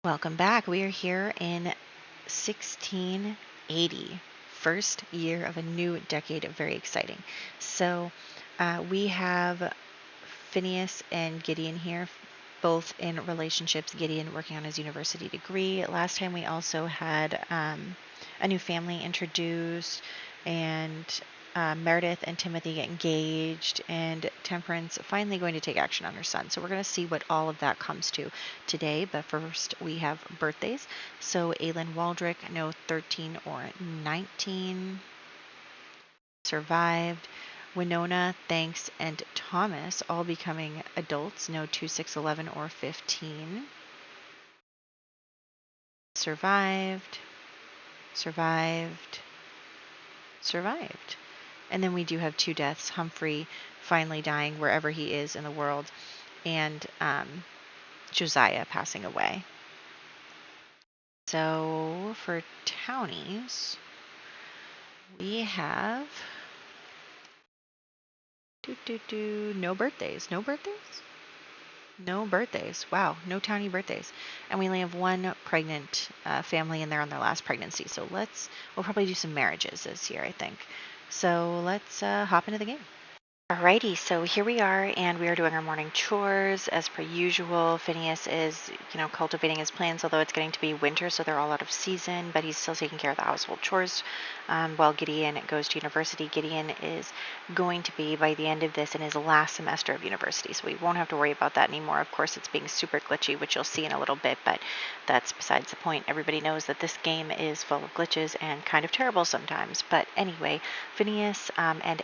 Welcome back. We are here in 1680, first year of a new decade. Very exciting. So we have Phineas and Gideon here, both in relationships. Gideon working on his university degree. Last time we also had a new family introduced, and Meredith and Timothy get engaged, and Temperance finally going to take action on her son. So we're going to see what all of that comes to today. But first, we have birthdays. So Aylin Waldrick, no 13 or 19, survived. Winona, Thanks, and Thomas all becoming adults, no 2, 6, 11, or 15. Survived, survived, survived. And then we do have 2 deaths, Humphrey finally dying wherever he is in the world, and Josiah passing away. So for townies, we have no birthdays. No birthdays? No birthdays. Wow, no townie birthdays. And we only have 1 pregnant family in there on their last pregnancy. So we'll probably do some marriages this year, I think. So let's hop into the game. Alrighty, so here we are, and we are doing our morning chores as per usual. Phineas is, cultivating his plants, although it's getting to be winter, so they're all out of season, but he's still taking care of the household chores while Gideon goes to university. Gideon is going to be, by the end of this, in his last semester of university, so we won't have to worry about that anymore. Of course, it's being super glitchy, which you'll see in a little bit, but that's besides the point. Everybody knows that this game is full of glitches and kind of terrible sometimes. But anyway, Phineas and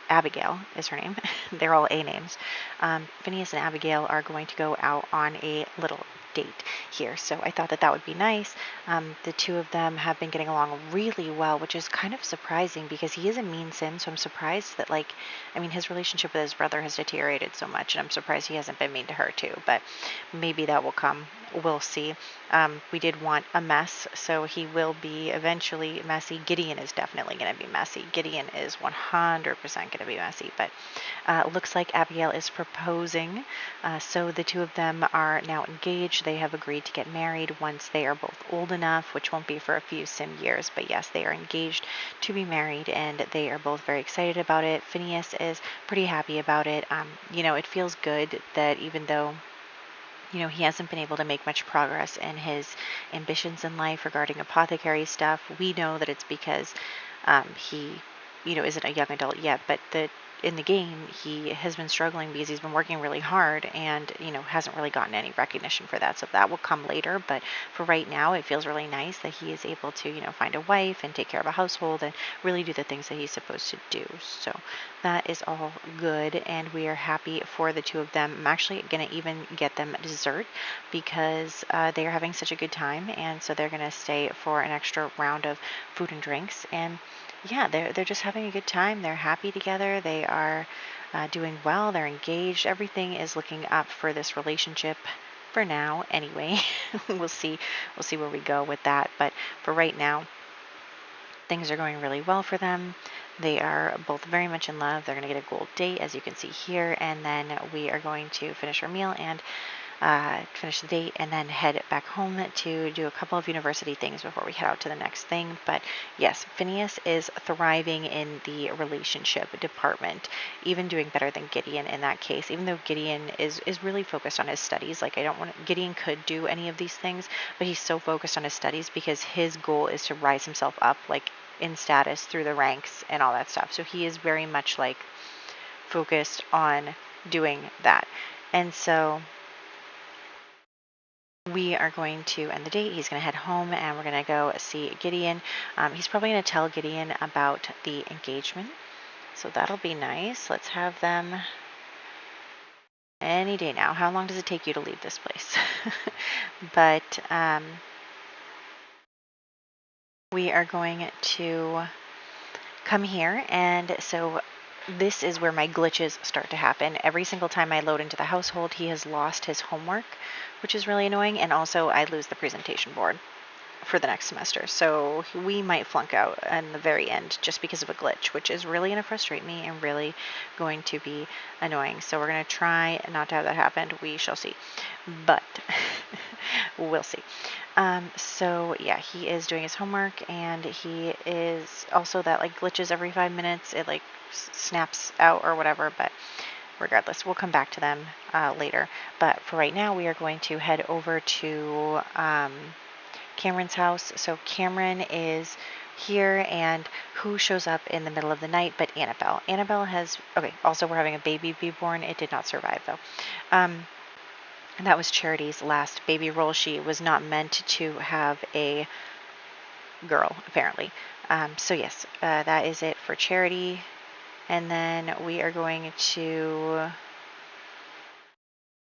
Abigail is her name. They're all A names. Phineas and Abigail are going to go out on a little date here. So I thought that would be nice. The 2 of them have been getting along really well, which is kind of surprising because he is a mean sim. So I'm surprised that, his relationship with his brother has deteriorated so much, and I'm surprised he hasn't been mean to her too. But maybe that will come. We'll see. We did want a mess, so he will be eventually messy. Gideon is definitely going to be messy. Gideon is 100% going to be messy, but looks like Abigail is proposing. So the 2 of them are now engaged. They have agreed to get married once they are both old enough, which won't be for a few sim years, but yes, they are engaged to be married, and they are both very excited about it. Phineas is pretty happy about it. It feels good that even though he hasn't been able to make much progress in his ambitions in life regarding apothecary stuff. We know that it's because he, isn't a young adult yet, but in the game, he has been struggling because he's been working really hard and, hasn't really gotten any recognition for that. So that will come later. But for right now, it feels really nice that he is able to, find a wife and take care of a household and really do the things that he's supposed to do. So that is all good. And we are happy for the 2 of them. I'm actually going to even get them dessert because they are having such a good time. And so they're going to stay for an extra round of food and drinks. And yeah, they're just having a good time. They're happy together. They are doing well. They're engaged. Everything is looking up for this relationship for now. Anyway, we'll see where we go with that. But for right now, things are going really well for them. They are both very much in love. They're going to get a gold date, as you can see here, and then we are going to finish our meal and finish the date and then head back home to do a couple of university things before we head out to the next thing. But yes, Phineas is thriving in the relationship department, even doing better than Gideon in that case, even though Gideon is really focused on his studies. Gideon could do any of these things, but he's so focused on his studies because his goal is to rise himself up in status through the ranks and all that stuff. So he is very much focused on doing that. And so we are going to end the date. He's going to head home and we're going to go see Gideon. He's probably going to tell Gideon about the engagement. So that'll be nice. Let's have them any day now. How long does it take you to leave this place? But we are going to come here, and so this is where my glitches start to happen. Every single time I load into the household, he has lost his homework, which is really annoying, and also I lose the presentation board for the next semester. So we might flunk out in the very end just because of a glitch, which is really going to frustrate me and really going to be annoying. So we're going to try not to have that happen. We shall see. But we'll see. So yeah, he is doing his homework, and he is also that like glitches every 5 minutes. It like snaps out or whatever, but regardless, we'll come back to them later. But for right now, we are going to head over to Cameron's house. So Cameron is here, and who shows up in the middle of the night but Annabelle? Annabelle has, okay, also we're having a baby be born. It did not survive though. And that was Charity's last baby roll. She was not meant to have a girl, apparently. So yes, that is it for Charity. And then we are going to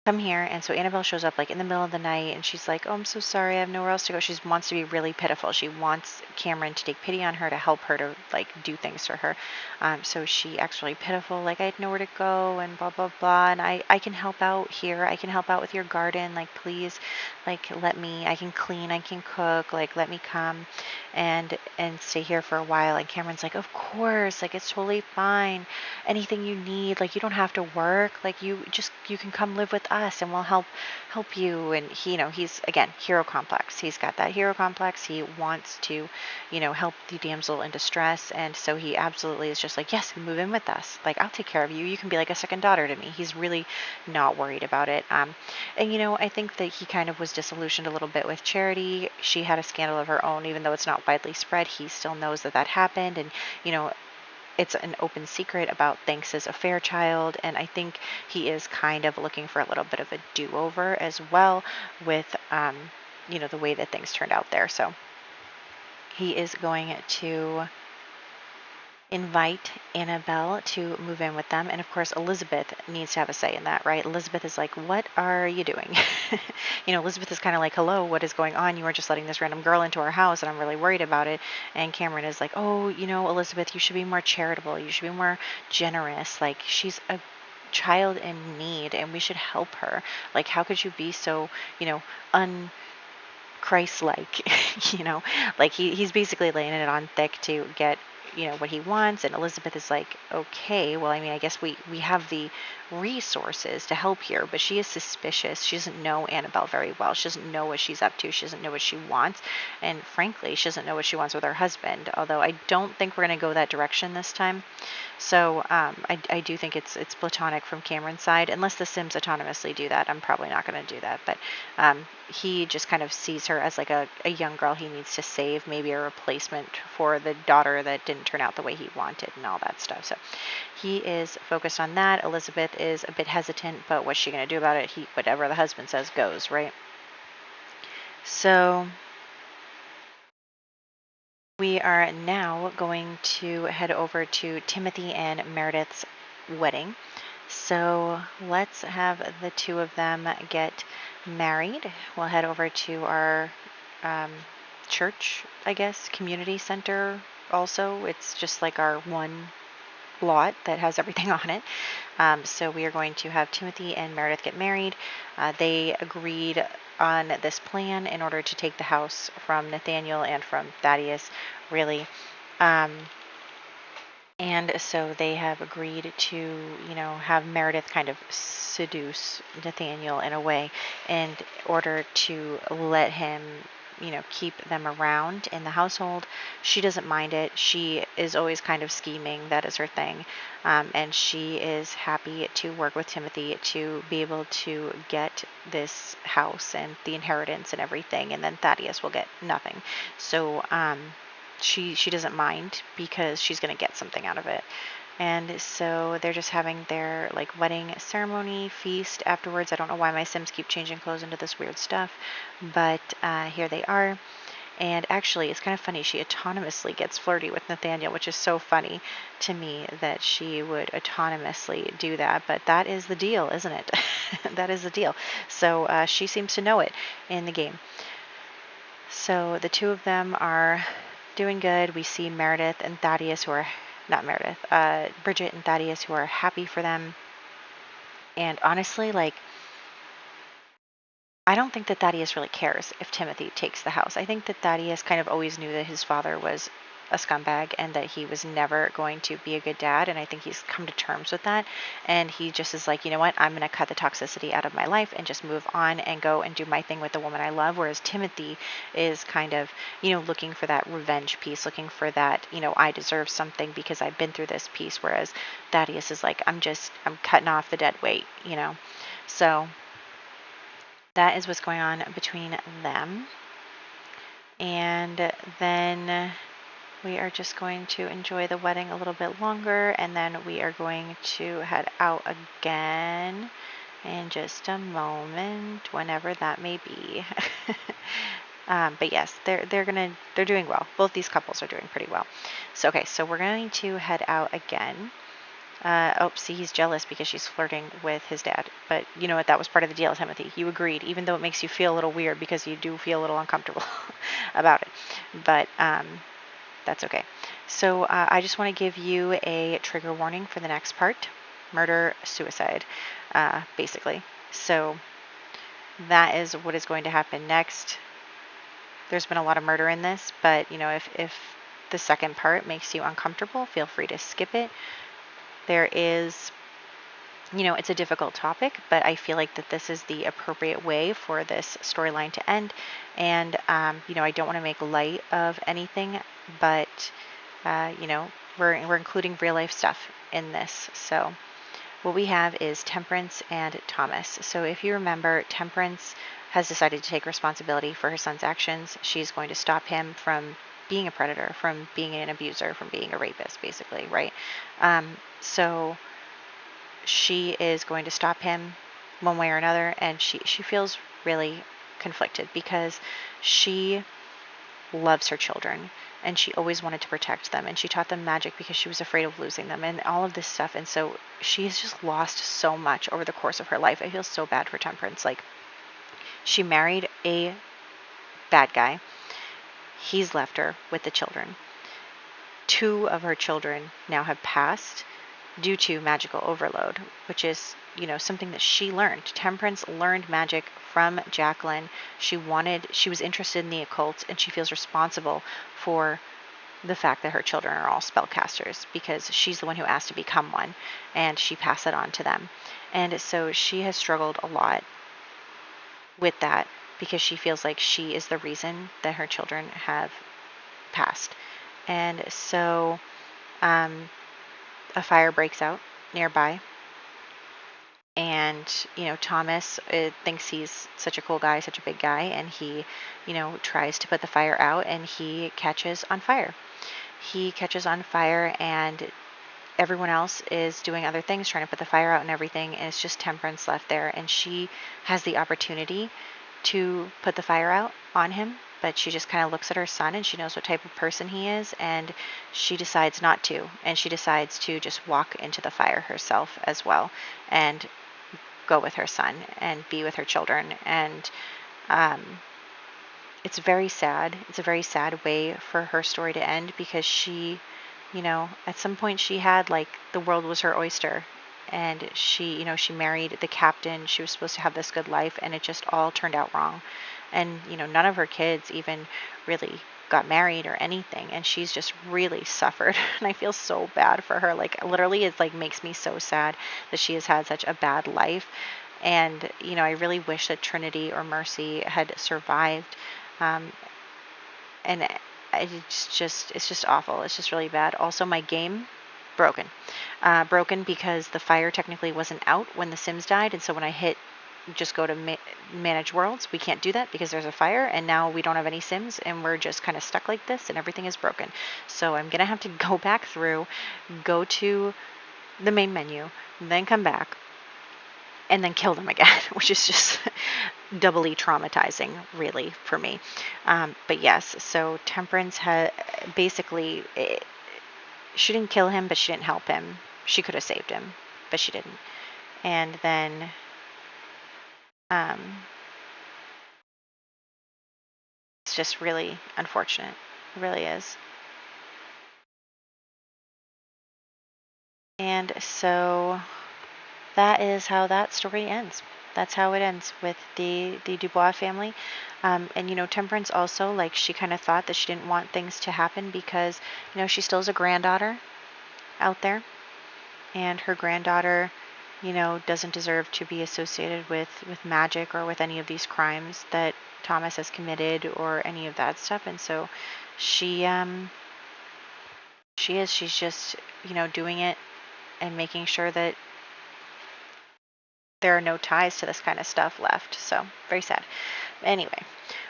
come here. And so Annabelle shows up like in the middle of the night, and she's like, oh, I'm so sorry, I have nowhere else to go. She wants to be really pitiful. She wants Cameron to take pity on her, to help her, to like do things for her. So she acts really pitiful, like I had nowhere to go and blah blah blah, and I can help out here, I can help out with your garden, like please, like let me, I can clean, I can cook, like let me come and stay here for a while. And Cameron's like, of course, like it's totally fine, anything you need, like you don't have to work, like you can come live with us and we'll help you. And he, he's again hero complex, he's got that hero complex, he wants to help the damsel in distress. And so he absolutely is just like, yes, move in with us, like I'll take care of you, you can be like a second daughter to me. He's really not worried about it. And I think that he kind of was disillusioned a little bit with Charity. She had a scandal of her own, even though it's not widely spread, he still knows that happened. And it's an open secret about Thanks's affair child, and I think he is kind of looking for a little bit of a do-over as well with the way that things turned out there. So he is going to invite Annabelle to move in with them. And of course, Elizabeth needs to have a say in that, right? Elizabeth is like, what are you doing? Elizabeth is kind of like, hello, what is going on? You are just letting this random girl into our house, and I'm really worried about it. And Cameron is like, oh, Elizabeth, you should be more charitable. You should be more generous. Like, she's a child in need, and we should help her. Like, how could you be so, Christ-like, like he's basically laying it on thick to get what he wants. And Elizabeth is like, okay, well, I mean, I guess we have the resources to help here, but she is suspicious. She doesn't know Annabelle very well. She doesn't know what she's up to. She doesn't know what she wants, and frankly, she doesn't know what she wants with her husband, although I don't think we're going to go that direction this time. So I do think it's platonic from Cameron's side, unless the Sims autonomously do that. I'm probably not going to do that, but he just kind of sees her as like a young girl he needs to save, maybe a replacement for the daughter that didn't turn out the way he wanted and all that stuff. So he is focused on that. Elizabeth is a bit hesitant, but what's she going to do about it? Whatever the husband says goes, right? So we are now going to head over to Timothy and Meredith's wedding. So let's have the two of them get married. We'll head over to our church, I guess, community center also. It's just like our one lot that has everything on it. So we are going to have Timothy and Meredith get married. They agreed on this plan in order to take the house from Nathaniel and from Thaddeus, really. And so they have agreed to, have Meredith kind of seduce Nathaniel in a way in order to let him, keep them around in the household. She doesn't mind it. She is always kind of scheming. That is her thing. And she is happy to work with Timothy to be able to get this house and the inheritance and everything. And then Thaddeus will get nothing. So, she doesn't mind because she's going to get something out of it. And so they're just having their like wedding ceremony feast afterwards. I don't know why my Sims keep changing clothes into this weird stuff, but here they are. And actually, it's kind of funny. She autonomously gets flirty with Nathaniel, which is so funny to me that she would autonomously do that. But that is the deal, isn't it? That is the deal. So she seems to know it in the game. So the two of them are doing good. We see Meredith and Thaddeus, who are not Meredith, Bridget and Thaddeus, who are happy for them. And honestly, like, I don't think that Thaddeus really cares if Timothy takes the house. I think that Thaddeus kind of always knew that his father was a scumbag and that he was never going to be a good dad. And I think he's come to terms with that. And he just is like, you know what, I'm going to cut the toxicity out of my life and just move on and go and do my thing with the woman I love. Whereas Timothy is kind of, looking for that revenge piece, looking for that, I deserve something because I've been through this piece. Whereas Thaddeus is like, I'm cutting off the dead weight. So that is what's going on between them. And then we are just going to enjoy the wedding a little bit longer, and then we are going to head out again in just a moment, whenever that may be. But yes, they're doing well. Both these couples are doing pretty well. So okay, so we're going to head out again. See, he's jealous because she's flirting with his dad. But you know what? That was part of the deal, Timothy. You agreed, even though it makes you feel a little weird because you do feel a little uncomfortable about it. But that's okay. So I just want to give you a trigger warning for the next part. Murder, suicide, basically. So that is what is going to happen next. There's been a lot of murder in this, but if the second part makes you uncomfortable, feel free to skip it. There is, it's a difficult topic, but I feel like that this is the appropriate way for this storyline to end. And, I don't want to make light of anything, but, we're including real life stuff in this. So what we have is Temperance and Thomas. So if you remember, Temperance has decided to take responsibility for her son's actions. She's going to stop him from being a predator, from being an abuser, from being a rapist, basically, right? So she is going to stop him one way or another, and she feels really conflicted because she loves her children and she always wanted to protect them, and she taught them magic because she was afraid of losing them and all of this stuff. And so she has just lost so much over the course of her life. I feel so bad for Temperance. Like, she married a bad guy. He's left her with the children. 2 of her children now have passed due to magical overload, which is, something that she learned. Temperance learned magic from Jacqueline. She was interested in the occult, and she feels responsible for the fact that her children are all spellcasters because she's the one who asked to become one, and she passed that on to them. And so she has struggled a lot with that because she feels like she is the reason that her children have passed. And so a fire breaks out nearby, and Thomas thinks he's such a cool guy, such a big guy, and he tries to put the fire out, and he catches on fire. And everyone else is doing other things, trying to put the fire out and everything, and it's just Temperance left there, and she has the opportunity to put the fire out on him, but she just kind of looks at her son, and she knows what type of person he is, and she decides not to, and she decides to just walk into the fire herself as well and go with her son and be with her children. And it's very sad. It's a very sad way for her story to end because she, at some point she had, like, the world was her oyster, and she married the captain. She was supposed to have this good life, and it just all turned out wrong. And none of her kids even really got married or anything, and she's just really suffered. And I feel so bad for her. Like, literally, it's like makes me so sad that she has had such a bad life. And I really wish that Trinity or Mercy had survived. And it's just awful. It's just really bad. Also, my game broken because the fire technically wasn't out when the Sims died, and so when I hit just go to manage worlds, we can't do that because there's a fire, and now we don't have any Sims, and we're just kind of stuck like this, and everything is broken. So I'm gonna have to go back through, go to the main menu, then come back, and then kill them again, which is just doubly traumatizing, really, for me. But yes, so Temperance had basically, she didn't kill him, but she didn't help him. She could have saved him, but she didn't. And then it's just really unfortunate. It really is. And so that is how that story ends. that's how it ends with the Dubois family. And Temperance also, like, she kind of thought that she didn't want things to happen because she still has a granddaughter out there, and her granddaughter doesn't deserve to be associated with magic or with any of these crimes that Thomas has committed or any of that stuff. And so she she's just doing it and making sure that there are no ties to this kind of stuff left. So very sad. Anyway,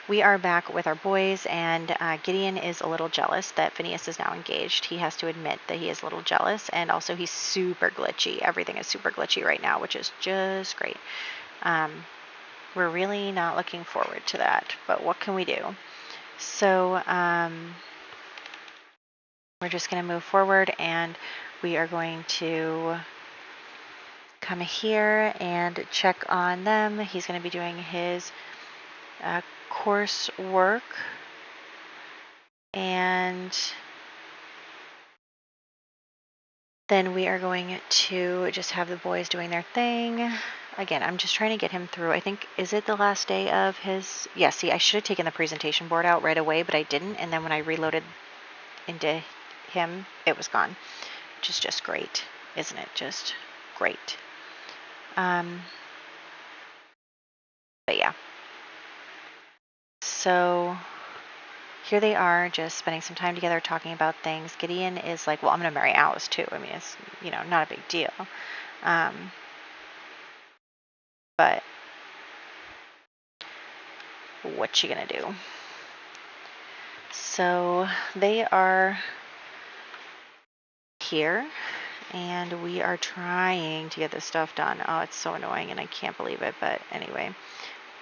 we are back with our boys, and Gideon is a little jealous that Phineas is now engaged. He has to admit that he is a little jealous, and also he's super glitchy. Everything is super glitchy right now, which is just great. We're really not looking forward to that, but what can we do? So we're just going to move forward, and we are going to come here and check on them. He's going to be doing his coursework, and then we are going to just have the boys doing their thing. Again, I'm just trying to get him through. I think, is it the last day of his? Yeah, see, I should have taken the presentation board out right away, but I didn't. And then when I reloaded into him, it was gone, which is just great, isn't it? Just great. But yeah. So here they are, just spending some time together talking about things. Gideon is like, well, I'm going to marry Alice too. I mean, it's, not a big deal. But what's she going to do? So they are here, and we are trying to get this stuff done. Oh, it's so annoying, and I can't believe it. But anyway.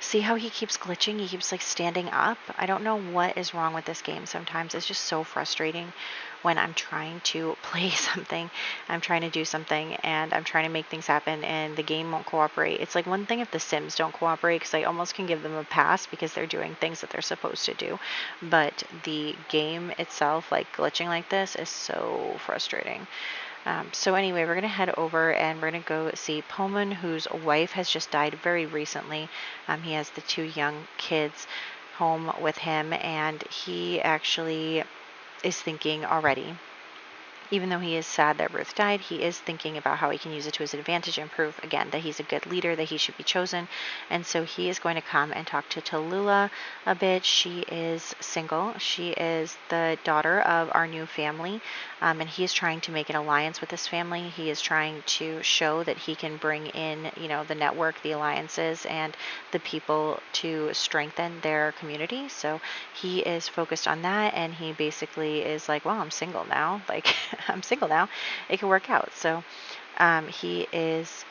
See how he keeps glitching? He keeps like standing up. I don't know what is wrong with this game sometimes. It's just so frustrating when I'm trying to play something, I'm trying to do something, and I'm trying to make things happen, and the game won't cooperate. It's like one thing if the Sims don't cooperate, because I almost can give them a pass because they're doing things that they're supposed to do. But the game itself, like glitching like this, is so frustrating. So anyway, we're going to head over and we're going to go see Pullman, whose wife has just died very recently. He has the 2 young kids home with him, and he actually is thinking already, even though he is sad that Ruth died, he is thinking about how he can use it to his advantage and prove, again, that he's a good leader, that he should be chosen. And so he is going to come and talk to Tallulah a bit. She is single. She is the daughter of our new family, and he is trying to make an alliance with this family. He is trying to show that he can bring in, the network, the alliances, and the people to strengthen their community. So he is focused on that, and he basically is like, well, I'm single now. Like, I'm single now. It can work out. So he is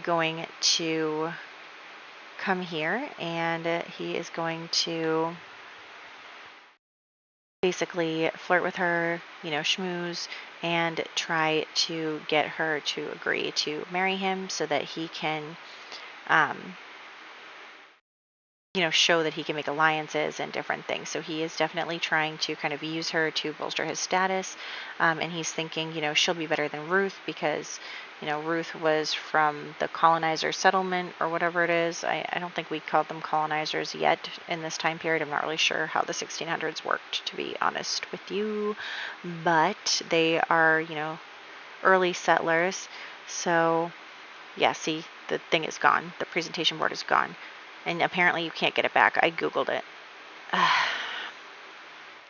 going to come here, and he is going to basically flirt with her, schmooze, and try to get her to agree to marry him so that he can show that he can make alliances and different things. So he is definitely trying to kind of use her to bolster his status. And he's thinking, she'll be better than Ruth because, Ruth was from the colonizer settlement or whatever it is. I don't think we called them colonizers yet in this time period. I'm not really sure how the 1600s worked, to be honest with you. But they are, early settlers. So, yeah, see, the thing is gone. The presentation board is gone. And apparently you can't get it back. I Googled it.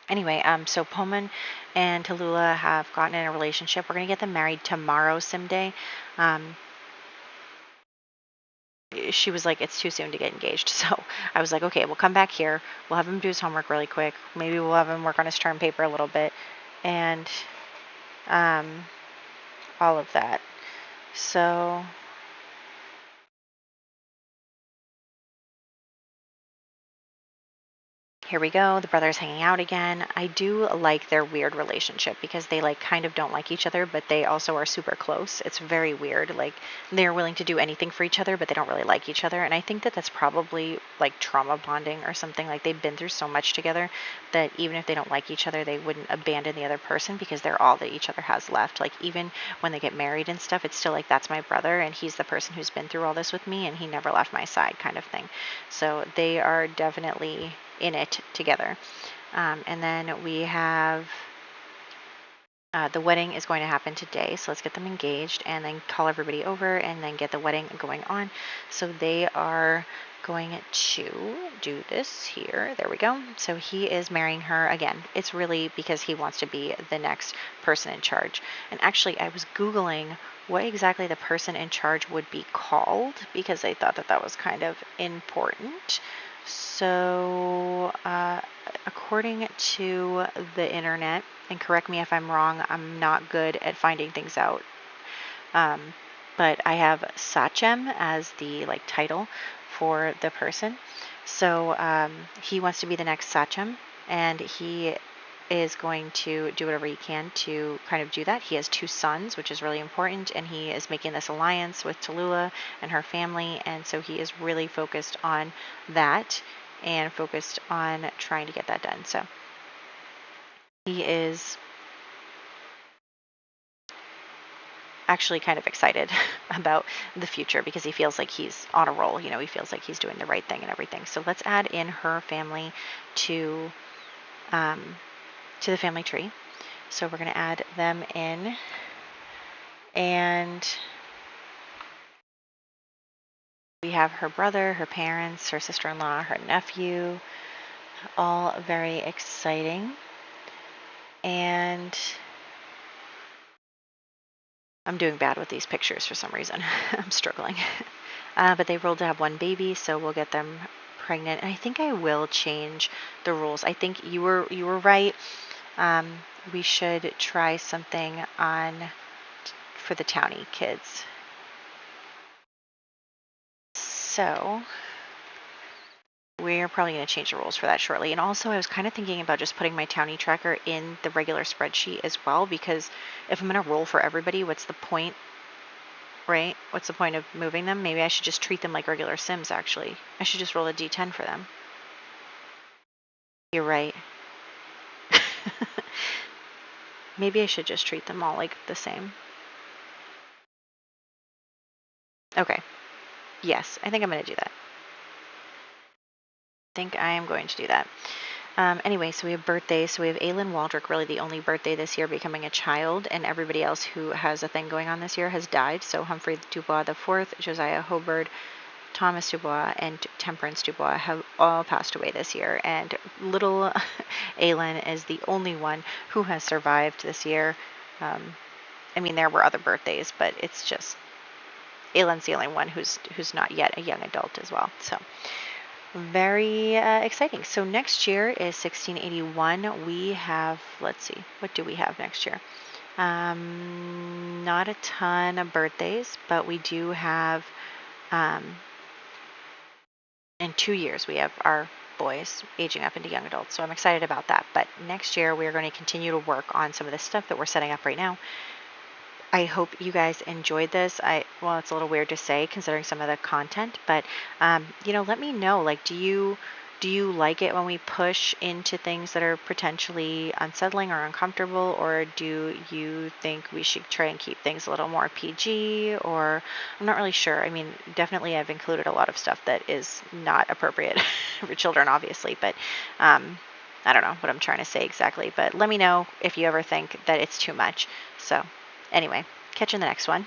Anyway, so Pullman and Tallulah have gotten in a relationship. We're going to get them married tomorrow, sim day. She was like, it's too soon to get engaged. So I was like, okay, we'll come back here. We'll have him do his homework really quick. Maybe we'll have him work on his term paper a little bit. And all of that. So Here we go. The brothers hanging out again. I do like their weird relationship because they like kind of don't like each other, but they also are super close. It's very weird. Like they're willing to do anything for each other, but they don't really like each other. And I think that that's probably like trauma bonding or something. Like they've been through so much together that even if they don't like each other, they wouldn't abandon the other person because they're all that each other has left. Like even when they get married and stuff, it's still like that's my brother and he's the person who's been through all this with me and he never left my side kind of thing. So they are definitely in it together. And then we have the wedding is going to happen today, so let's get them engaged and then call everybody over and then get the wedding going on. So they are going to do this here. There we go. So he is marrying her again. It's really because he wants to be the next person in charge. And actually, I was Googling what exactly the person in charge would be called because I thought that that was kind of important. So, according to the internet, and correct me if I'm wrong, I'm not good at finding things out. But I have Sachem as the like title for the person. So he wants to be the next Sachem, and he is going to do whatever he can to kind of do that. He has 2 sons, which is really important, and he is making this alliance with Tallulah and her family, and so he is really focused on that and focused on trying to get that done. So he is actually kind of excited about the future because he feels like he's on a roll. You know, he feels like he's doing the right thing and everything. So let's add in her family to the family tree. So we're going to add them in, and we have her brother, her parents, her sister-in-law, her nephew, all very exciting. And I'm doing bad with these pictures for some reason. I'm struggling. But they rolled to have 1 baby, so we'll get them pregnant. And I think I will change the rules. I think you were right. We should try something on for the townie kids. So we're probably going to change the rules for that shortly. And also, I was kind of thinking about just putting my townie tracker in the regular spreadsheet as well, because if I'm going to roll for everybody, what's the point, right? What's the point of moving them? Maybe I should just treat them like regular Sims, actually. I should just roll a d10 for them. You're right. Maybe I should just treat them all like the same. Okay. Yes, I think I'm going to do that. I think I am going to do that. Anyway, so we have birthdays. So we have Aylin Waldrick, really the only birthday this year, becoming a child, and everybody else who has a thing going on this year has died. So Humphrey Dubois IV, Josiah Hobard, Thomas Dubois, and Temperance Dubois have all passed away this year. And little Aylin is the only one who has survived this year. I mean, there were other birthdays, but it's just Aylin's the only one who's not yet a young adult as well. So very exciting. So next year is 1681. We have, let's see, what do we have next year? Not a ton of birthdays, but we do have, in 2 years, we have our boys aging up into young adults. So I'm excited about that. But next year, we are going to continue to work on some of the stuff that we're setting up right now. I hope you guys enjoyed this. Well, it's a little weird to say considering some of the content, but let me know. Like, do you like it when we push into things that are potentially unsettling or uncomfortable, or do you think we should try and keep things a little more PG? Or I'm not really sure. I mean, definitely I've included a lot of stuff that is not appropriate for children, obviously, but I don't know what I'm trying to say exactly. But let me know if you ever think that it's too much. So. Anyway, catch you in the next one.